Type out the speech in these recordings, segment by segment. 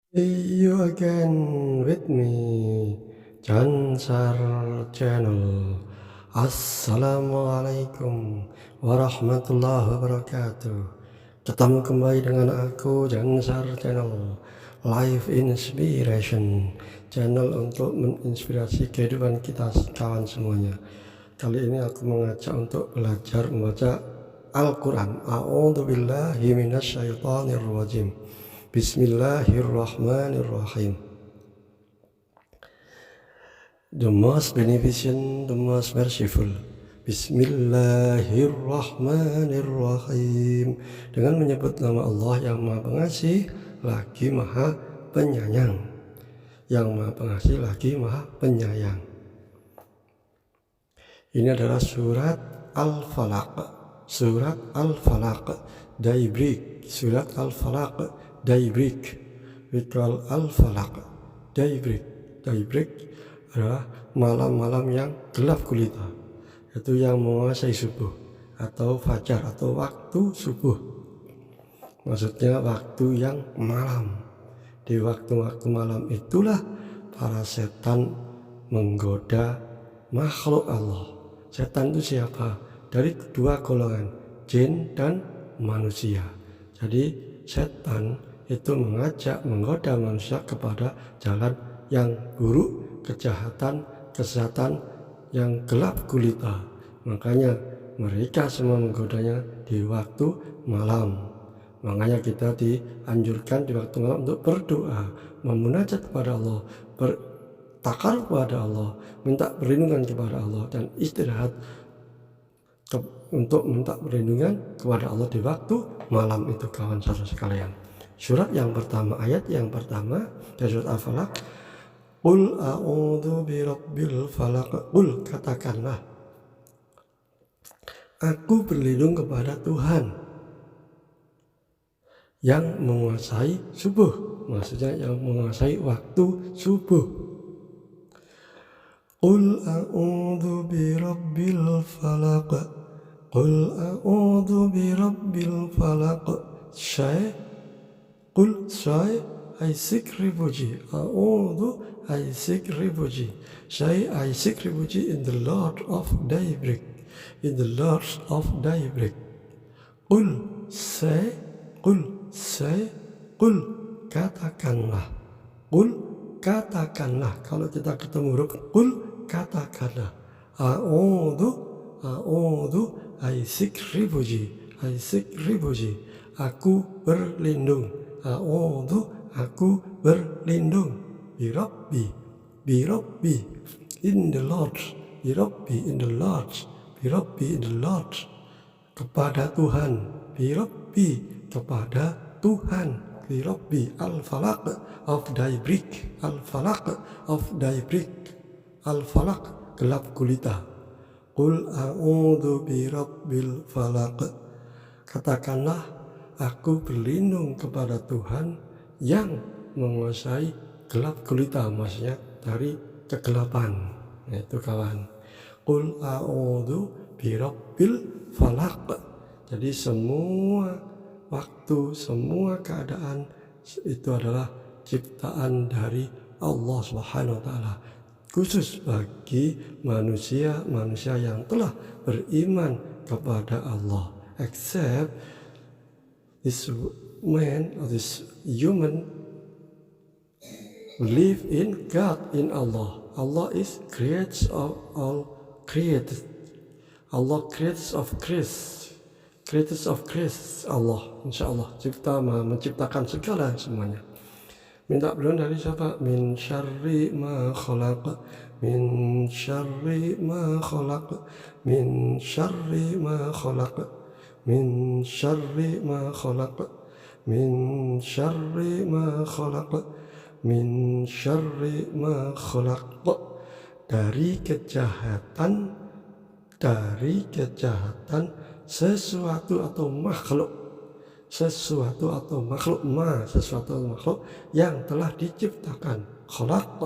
See you again with me, Jansar Channel. Assalamualaikum warahmatullahi wabarakatuh. Ketemu kembali dengan aku, Jansar Channel. Life Inspiration, channel untuk menginspirasi kehidupan kita kawan semuanya. Kali ini aku mengajak untuk belajar membaca Al-Quran. A'udzubillahi minasyaitonirrajim. Bismillahirrahmanirrahim. The most beneficent, the most merciful. Bismillahirrahmanirrahim. Dengan menyebut nama Allah yang Maha Pengasih lagi Maha Penyayang. Yang Maha Pengasih lagi Maha Penyayang. Ini adalah surat Al-Falaq. Surat Al-Falaq, Daybreak. Surat Al-Falaq, Daybreak. We call Al-Falaq, Daybreak. Daybreak adalah malam-malam yang gelap gulita, yaitu yang menguasai subuh atau fajar atau waktu subuh. Maksudnya waktu yang malam. Di waktu-waktu malam itulah para setan menggoda makhluk Allah. Setan itu siapa? Dari kedua golongan, jin dan manusia. Jadi setan itu menggoda manusia kepada jalan yang buruk, kejahatan, kesesatan yang gelap gulita. Makanya mereka semua menggodanya di waktu malam. Makanya kita dianjurkan di waktu malam untuk berdoa, memunajat kepada Allah, bertakar kepada Allah, minta perlindungan kepada Allah, dan istirahat untuk minta perlindungan kepada Allah di waktu malam itu, kawan saudara sekalian. Surat yang pertama, ayat yang pertama dari surat Al-Falaq. Qul a'udzu birabbil falaq. Qul, katakanlah, aku berlindung kepada Tuhan yang menguasai subuh, maksudnya yang menguasai waktu subuh. Qul a'udzu birabbil falaq. Qul a'udzu birabbil falaq. I seek refuge. A'udzu, I seek refuge. I seek refuge in the Lord of daybreak. In the Lord of daybreak. Qul, katakanlah. Qul, katakanlah. Kalau kita ketemu huruf qul, katakanlah. A'udzu, I seek refuge. I seek refuge. Aku berlindung. A'udzu, aku berlindung. Birabbi, in the Lord. Birabbi, in the Lord. Birabbi, in the Lord. Kepada Tuhan. Birabbi, kepada Tuhan. Birabbi, Al-Falaq of daybreak. Al-Falaq of daybreak. Al-Falaq, gelap gulita. Qul a'udzu birabbil falaq. Katakanlah, aku berlindung kepada Tuhan yang menguasai gelap gulita, maksudnya dari kegelapan. Itu kawan. Qul a'udzu birabbil falaq. Jadi semua waktu, semua keadaan itu adalah ciptaan dari Allah Subhanahu wa taala, khusus bagi manusia yang telah beriman kepada Allah. Except this man or this human believe in God, in Allah. Allah is creator of all created. Allah creates of Christ. Creators of Christ, Allah, insya Allah menciptakan segala semuanya. Minta perlindungan dari siapa? Min syarri ma khalaq. Min syarri ma khalaq. Min syarri ma khalaq. Min syarri ma khalaq. Min syarri ma khalaq. Min syarri ma khalaq. Dari kejahatan sesuatu atau makhluk yang telah diciptakan. Khalaq,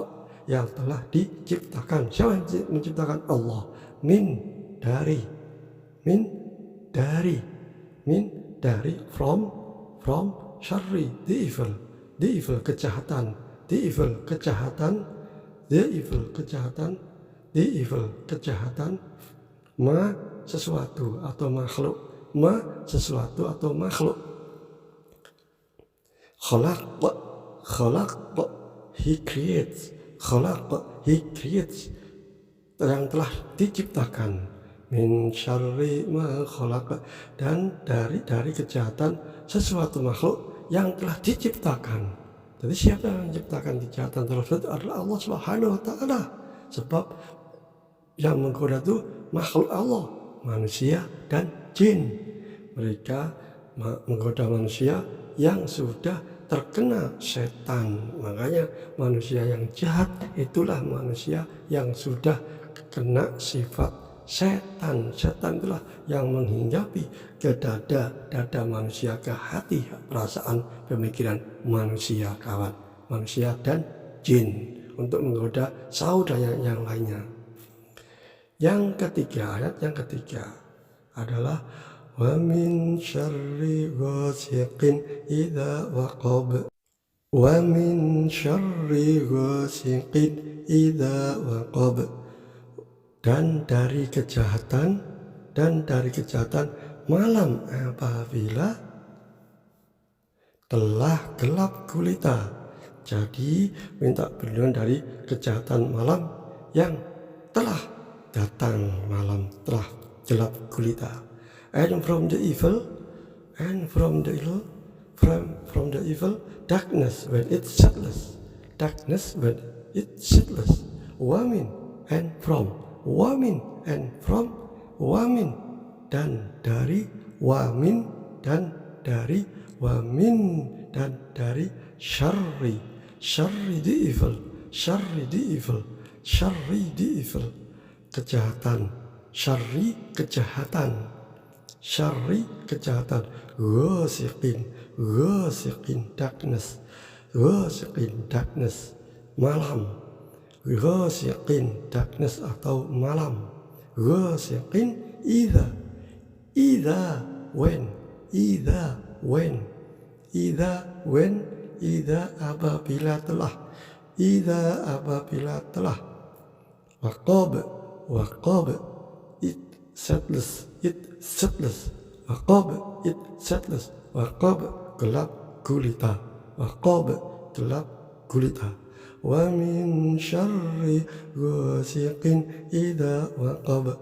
yang telah diciptakan. Siapa yang menciptakan? Allah. Min dari from syarri, the evil. the evil kejahatan, the evil kejahatan, the evil kejahatan, the evil kejahatan, ma sesuatu atau makhluk, ma sesuatu atau makhluk. Khalaq, khalaq, he creates, khalaq, he creates, yang telah diciptakan, min syarri ma khalaq, dan dari kejahatan sesuatu makhluk yang telah diciptakan. Jadi siapa yang menciptakan kejahatan tersebut adalah Allah Subhanahu wa Ta'ala. Sebab yang menggoda itu makhluk Allah, manusia dan jin. Mereka menggoda manusia yang sudah terkena setan. Makanya manusia yang jahat itulah manusia yang sudah kena sifat setan. Setan itulah yang menghinggapi ke dada manusia, ke hati, perasaan, pemikiran manusia, kawan, manusia dan jin, untuk menggoda saudara yang lainnya. Yang ketiga, ayat yang ketiga adalah wa min syarri ghasiqin idza waqab, wa min syarri ghasiqin idza waqab, dan dari kejahatan malam apabila telah gelap gulita. Jadi minta perlindungan dari kejahatan malam yang telah datang, malam telah gelap gulita. And from the evil, darkness when it's shadowless, darkness when it's shadowless. Wamin and from, wamin dan dari, wamin dan syarri the evil, kejahatan, syarri kejahatan, ghasiqin darkness, malam, ghasiqin darkness atau malam, ghasiqin idza when apabila telah, waqab it settles, waqab gelap gulita, wa min syarri ghasiqin idza waqab,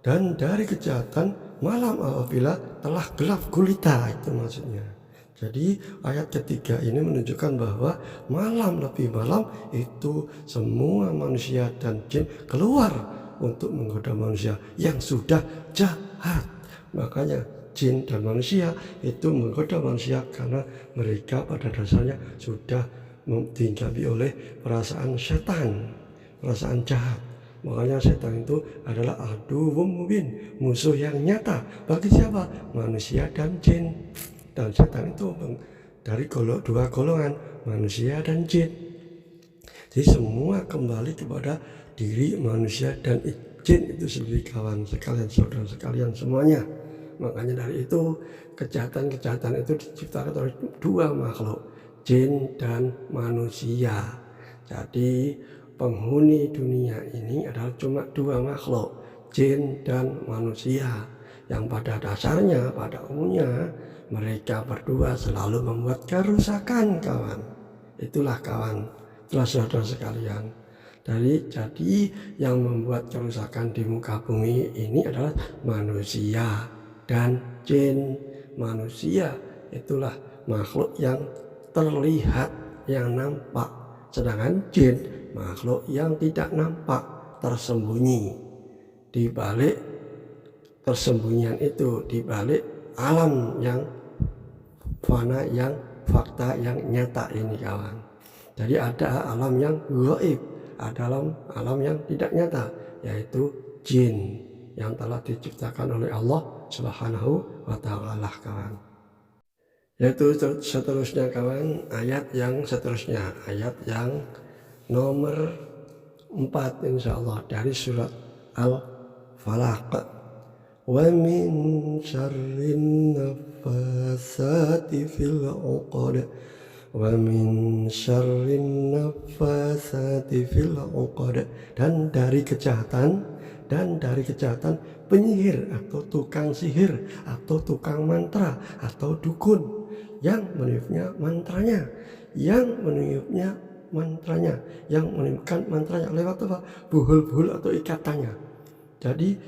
dan dari kejahatan malam apabila telah gelap gulita, itu maksudnya. Jadi ayat ketiga ini menunjukkan bahwa lebih malam itu semua manusia dan jin keluar untuk menggoda manusia yang sudah jahat. Makanya jin dan manusia itu menggoda manusia karena mereka pada dasarnya sudah dihinggapi oleh perasaan setan, perasaan jahat. Makanya setan itu adalah aduwwum mubin, musuh yang nyata bagi siapa? Manusia dan jin. Dan setan itu dari dua golongan, manusia dan jin. Jadi semua kembali kepada diri manusia dan jin itu sendiri, kawan sekalian, saudara sekalian semuanya. Makanya dari itu kejahatan itu diciptakan oleh dua makhluk, jin dan manusia. Jadi penghuni dunia ini adalah cuma dua makhluk, jin dan manusia, yang pada dasarnya, pada umumnya mereka berdua selalu membuat kerusakan, kawan. Itulah saudara sekalian. Jadi yang membuat kerusakan di muka bumi ini adalah manusia dan jin. Manusia itulah makhluk yang terlihat, yang nampak. Sedangkan jin makhluk yang tidak nampak, tersembunyi. Di balik persembunyian itu, di balik alam yang fana, yang fakta, yang nyata ini, kawan. Jadi ada alam yang gaib, ada alam yang tidak nyata, yaitu jin yang telah diciptakan oleh Allah Subhanahu wa Ta'ala, kawan. Yaitu seterusnya, kawan, ayat yang seterusnya, ayat yang nomor 4 insyaallah dari surat Al-Falaq. Wa min syarrin nafasati fil 'uqad, wa min syarrin nafasati fil 'uqad, dan dari kejahatan penyihir atau tukang sihir atau tukang mantra atau dukun yang meniupkan mantranya, yang meniupkan mantranya lewat apa? Buhul-buhul atau ikatannya. Jadi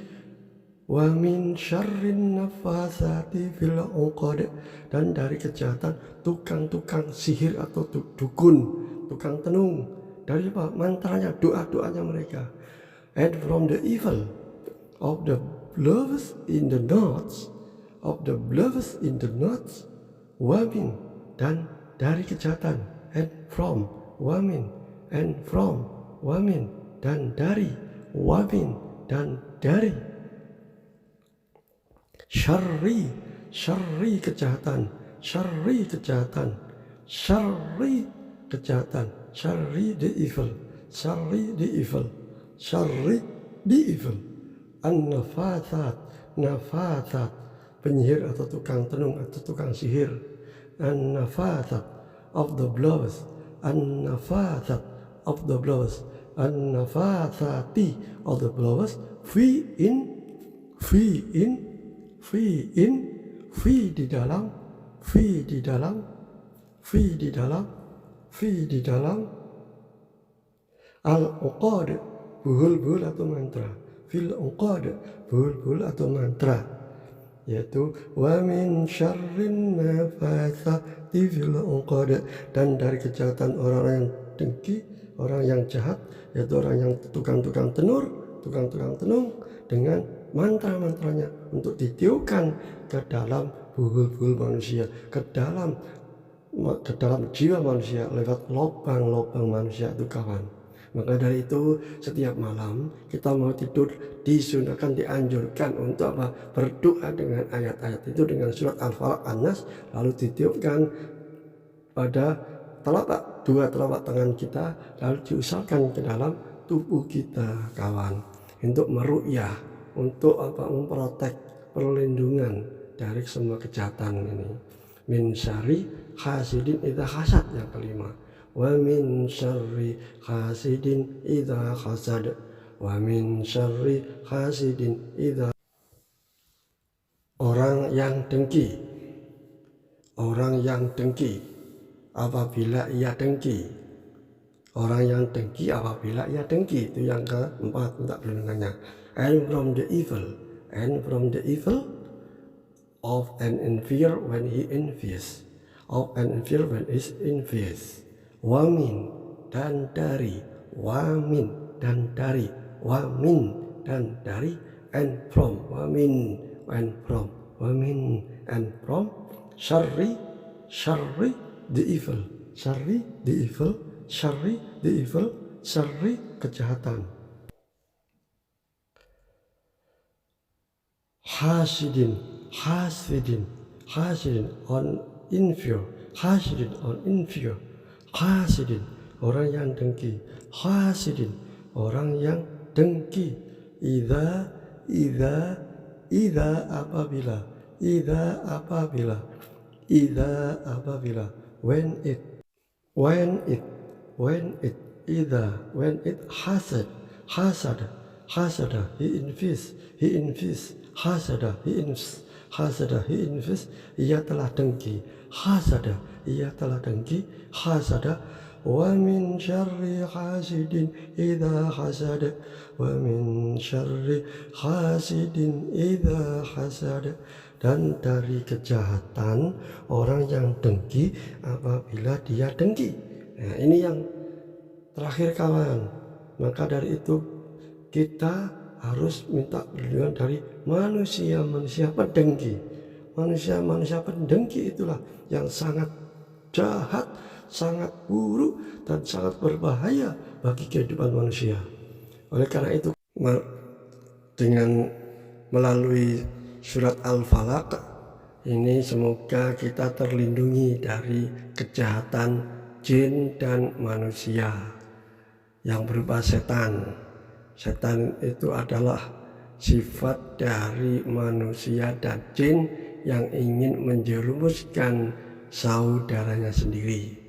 wa min syarrin nafasati fil 'uqad, dan dari kejahatan tukang-tukang sihir atau dukun, tukang tenung, dari apa? Mantranya, doa-doanya mereka. And from the evil of the blowers in the knots, wamin, dan dari kejahatan, and from wamin, dan dari wamin, dan dari syarri kejahatan, the evil, nafasat, penyihir atau tukang tenung atau tukang sihir, an-nafasat of the blowers, an-nafasati of the blowers, fi di dalam al-uqad, buhul-buhul atau mantra, fil uqad, buhul-buhul atau mantra, yaitu wa min syarrin nafasati fil uqad, dan dari kejahatan orang yang dengki, orang yang jahat, yaitu orang yang tukang tenung dengan mantra-mantranya untuk ditiupkan ke dalam buhul-buhul manusia, ke dalam jiwa manusia lewat lubang-lubang manusia itu kawan. Maka dari itu setiap malam kita mau tidur disunahkan, dianjurkan untuk apa? Berdoa dengan ayat-ayat itu, dengan surat Al-Falaq, An-Nas, lalu ditiupkan pada dua telapak tangan kita, lalu diusapkan ke dalam tubuh kita kawan, untuk meruqyah, untuk apa? Memprotek, perlindungan dari semua kejahatan ini. Min syarri hasidin idza hasad, yang kelima. Wa min syarri hasidin idza hasad, wa min syarri hasidin idza, orang yang dengki apabila ia dengki, itu yang keempat minta perlindungannya. And from the evil of an envier when he envies, wamin, dan dari, and from, syarri the evil, kejahatan, hasidin on envier, orang yang dengki, orang yang dengki, apabila, when it hasada, he envies, ia telah dengki, wa min syarri hasidin idza hasad, dan dari kejahatan orang yang dengki apabila dia dengki. Nah, ini yang terakhir kawan. Maka dari itu kita harus minta perlindungan dari manusia pendengki. Manusia pendengki itulah yang sangat jahat, sangat buruk, dan sangat berbahaya bagi kehidupan manusia. Oleh karena itu, dengan melalui surat Al-Falaq ini semoga kita terlindungi dari kejahatan jin dan manusia yang berupa setan. Setan itu adalah sifat dari manusia dan jin yang ingin menjerumuskan saudaranya sendiri.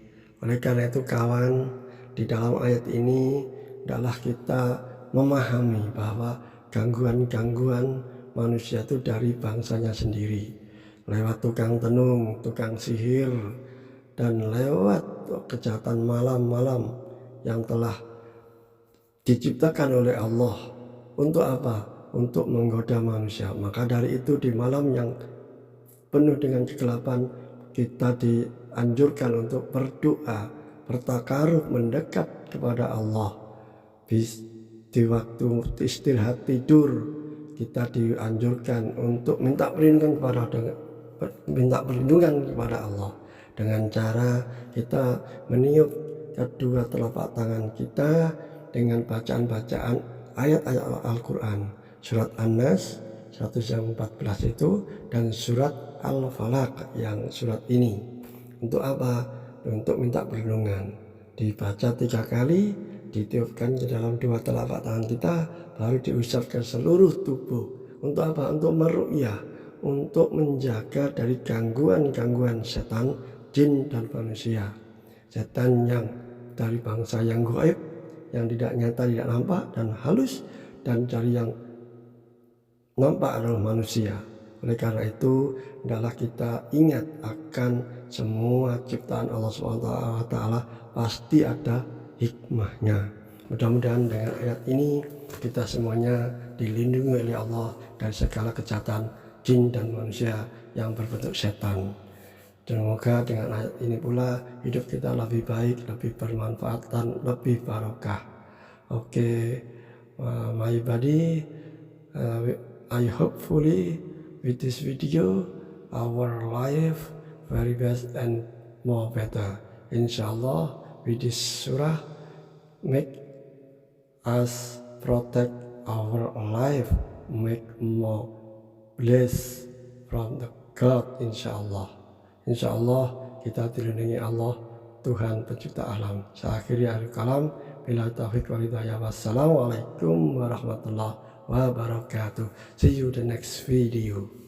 Oleh karena itu kawan, di dalam ayat ini adalah kita memahami bahwa gangguan-gangguan manusia itu dari bangsanya sendiri. Lewat tukang tenung, tukang sihir, dan lewat kejahatan malam-malam yang telah diciptakan oleh Allah. Untuk apa? Untuk menggoda manusia. Maka dari itu di malam yang penuh dengan kegelapan, kita dianjurkan untuk berdoa, bertakarub, mendekat kepada Allah. Di waktu istirahat tidur, kita dianjurkan untuk minta perlindungan kepada Allah dengan cara kita meniup kedua telapak tangan kita dengan bacaan-bacaan ayat-ayat Al-Quran, surat An-Nas 114 itu, dan surat Al-Falaq yang surat ini. Untuk apa? Untuk minta perlindungan. Dibaca 3 kali, ditiupkan ke dalam 2 telapak tangan kita, baru diusap ke seluruh tubuh. Untuk apa? Untuk meruqyah, untuk menjaga dari gangguan-gangguan setan, jin dan manusia. Setan yang dari bangsa yang gaib, yang tidak nyata, tidak nampak dan halus, dan dari yang nampak adalah manusia. Oleh karena itu, adalah kita ingat akan semua ciptaan Allah SWT pasti ada hikmahnya. Mudah-mudahan dengan ayat ini kita semuanya dilindungi oleh Allah dari segala kejahatan jin dan manusia yang berbentuk setan. Dan semoga dengan ayat ini pula hidup kita lebih baik, lebih bermanfaat dan lebih barokah. My body, I hopefully with this video our life very best and more better. Inshallah with this surah make us protect our life, make more blessed from the God. Insyaallah kita dilindungi Allah, Tuhan pencipta alam. Saya akhiri akhir kalam, bila taufiq wal hidayah. Wassalamualaikum warahmatullahi wabarakatuh. See you the next video.